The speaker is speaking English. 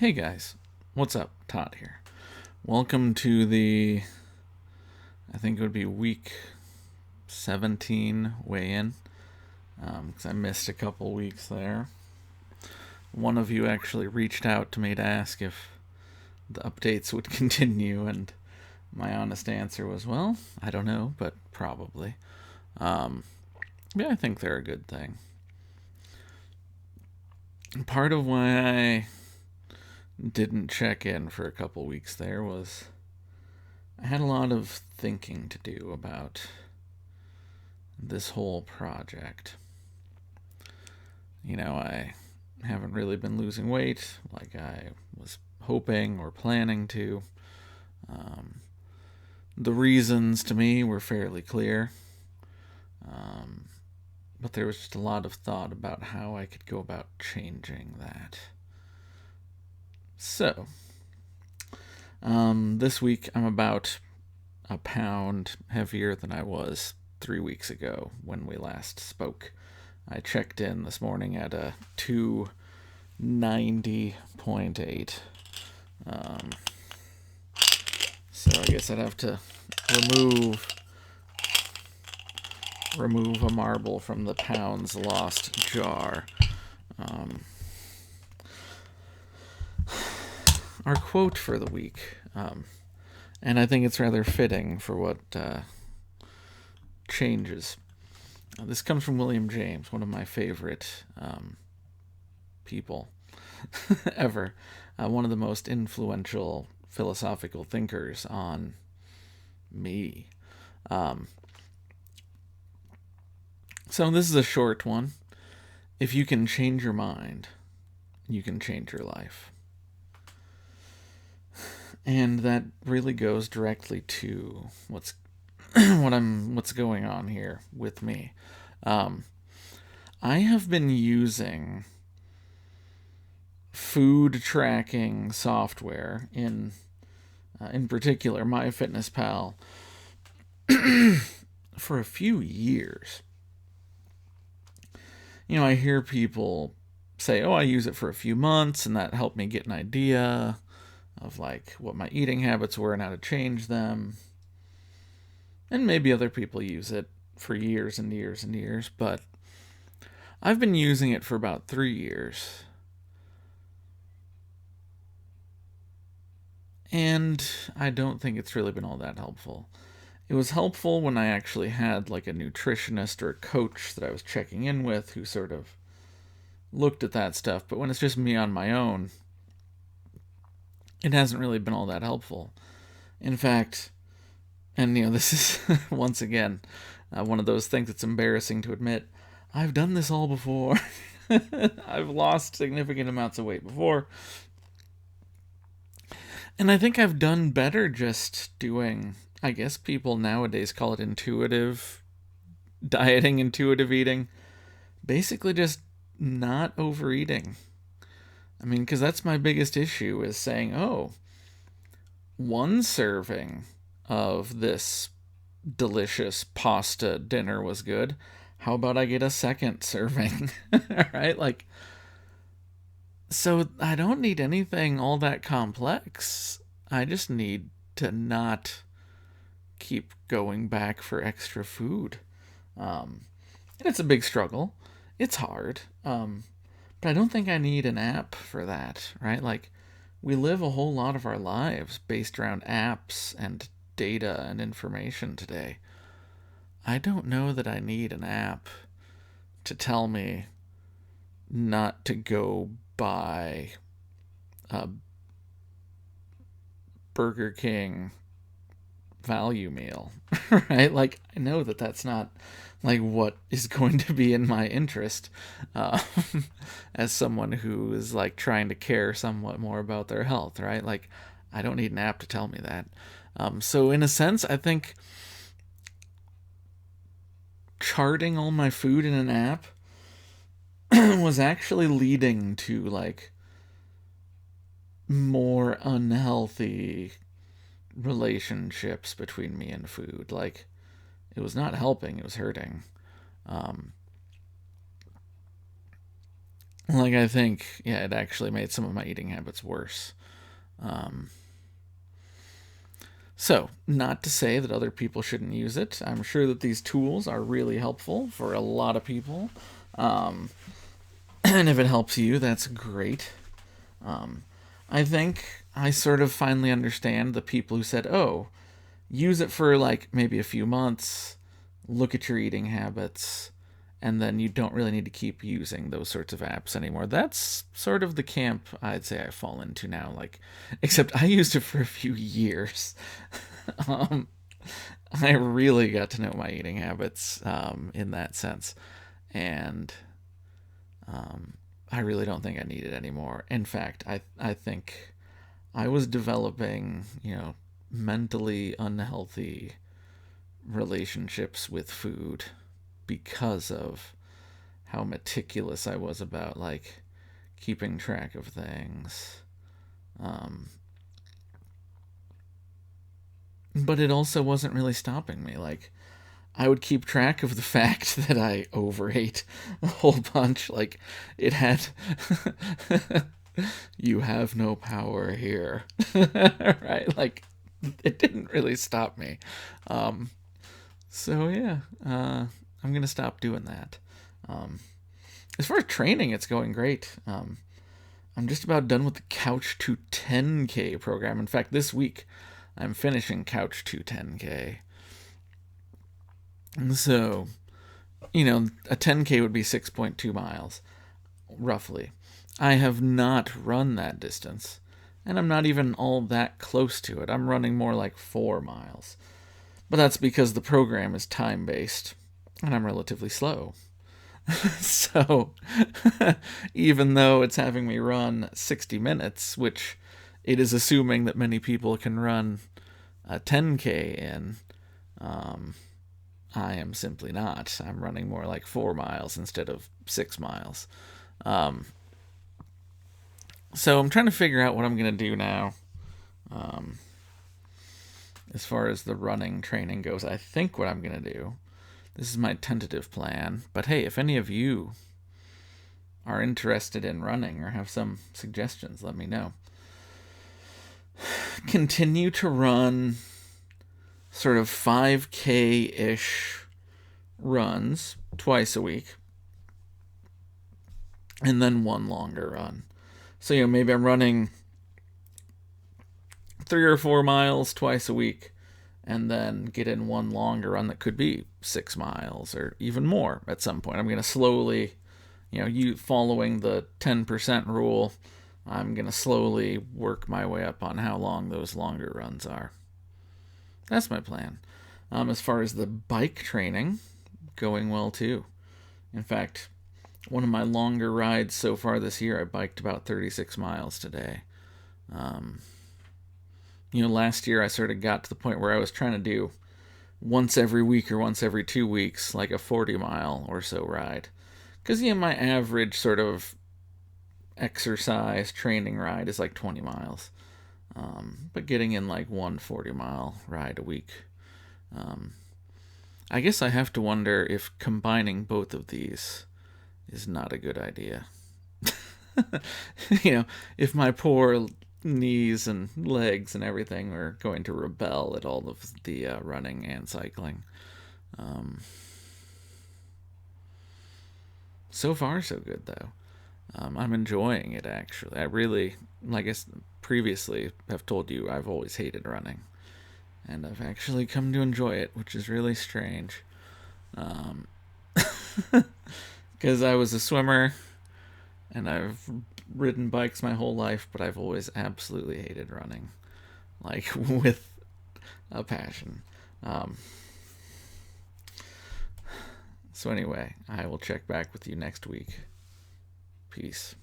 Hey guys, what's up? Todd here. Welcome to I think it would be week 17 weigh in, because I missed a couple weeks there. One of you actually reached out to me to ask if the updates would continue, and my honest answer was, well, I don't know, but probably. Um, yeah, I think they're a good thing. Part of why I didn't check in for a couple weeks there was I had a lot of thinking to do about this whole project. I haven't really been losing weight like I was hoping or planning to. Um, the reasons to me were fairly clear, um, but there was just a lot of thought about how I could go about changing that. So, this week I'm about a pound heavier than I was 3 weeks ago when we last spoke. I checked in this morning at a 290.8. So I guess I'd have to remove a marble from the pounds lost jar. Our quote for the week, and I think it's rather fitting for what changes. This comes from William James, one of my favorite people ever. One of the most influential philosophical thinkers on me. So this is a short one. If you can change your mind, you can change your life. And that really goes directly to what's going on here with me. I have been using food tracking software in particular MyFitnessPal for a few years. I hear people say, "Oh, I use it for a few months, and that helped me get an idea of like what my eating habits were and how to change them." And maybe other people use it for years and years and years, but I've been using it for about 3 years. And I don't think it's really been all that helpful. It was helpful when I actually had like a nutritionist or a coach that I was checking in with who sort of looked at that stuff, but when it's just me on my own, it hasn't really been all that helpful. In fact, and this is once again one of those things that's embarrassing to admit, I've done this all before. I've lost significant amounts of weight before. And I think I've done better just doing, I guess people nowadays call it intuitive dieting, intuitive eating. Basically just not overeating. I mean, because that's my biggest issue is saying, oh, one serving of this delicious pasta dinner was good. How about I get a second serving? Right? Like, so I don't need anything all that complex. I just need to not keep going back for extra food. And it's a big struggle. It's hard. But I don't think I need an app for that, right? Like, we live a whole lot of our lives based around apps and data and information today. I don't know that I need an app to tell me not to go buy a Burger King value meal, right? Like, I know that that's not like what is going to be in my interest uh, as someone who is like trying to care somewhat more about their health, right? Like, I don't need an app to tell me that. So in a sense, I think charting all my food in an app was actually leading to like more unhealthy relationships between me and food. Like, it was not helping, it was hurting. Um, Like, I think, yeah, it actually made some of my eating habits worse. Um, so, not to say that other people shouldn't use it. I'm sure that these tools are really helpful for a lot of people. Um, and if it helps you, that's great. Um, I think I sort of finally understand the people who said, oh, use it for like maybe a few months, look at your eating habits, and then you don't really need to keep using those sorts of apps anymore. That's sort of the camp I'd say I fall into now. Like, except I used it for a few years. um, I really got to know my eating habits in that sense, and um, I really don't think I need it anymore. In fact, I think I was developing, mentally unhealthy relationships with food because of how meticulous I was about like keeping track of things. Um, but it also wasn't really stopping me. Like, I would keep track of the fact that I overate a whole bunch. Like, it had. You have no power here. Right? Like, it didn't really stop me. Um, so, yeah, I'm going to stop doing that. Um, as far as training, it's going great. I'm just about done with the Couch to 10K program. In fact, this week I'm finishing Couch to 10K. So, a 10K would be 6.2 miles, roughly. I have not run that distance, and I'm not even all that close to it. I'm running more like 4 miles. But that's because the program is time based, and I'm relatively slow. So, even though it's having me run 60 minutes, which it is assuming that many people can run a 10K in, um, I am simply not. I'm running more like 4 miles instead of 6 miles. Um, so I'm trying to figure out what I'm going to do now. Um, as far as the running training goes, I think what I'm going to do, this is my tentative plan, but hey, if any of you are interested in running or have some suggestions, let me know. Continue to run sort of 5K ish runs twice a week, and then one longer run. So, maybe I'm running 3 or 4 miles twice a week, and then get in one longer run that could be 6 miles or even more at some point. I'm going to slowly, you following the 10% rule, I'm going to slowly work my way up on how long those longer runs are. That's my plan. As far as the bike training, going well too. In fact, one of my longer rides so far this year, I biked about 36 miles today. Last year I sort of got to the point where I was trying to do once every week or once every 2 weeks, like a 40 mile or so ride. Because, my average sort of exercise training ride is like 20 miles. But getting in like one 40-mile ride a week. I guess I have to wonder if combining both of these is not a good idea. If my poor knees and legs and everything are going to rebel at all of the running and cycling. So far, so good, though. I'm enjoying it, actually. I really, like I previously have told you, I've always hated running. And I've actually come to enjoy it, which is really strange. Because I was a swimmer, and I've ridden bikes my whole life, but I've always absolutely hated running. Like, with a passion. So anyway, I will check back with you next week. Peace.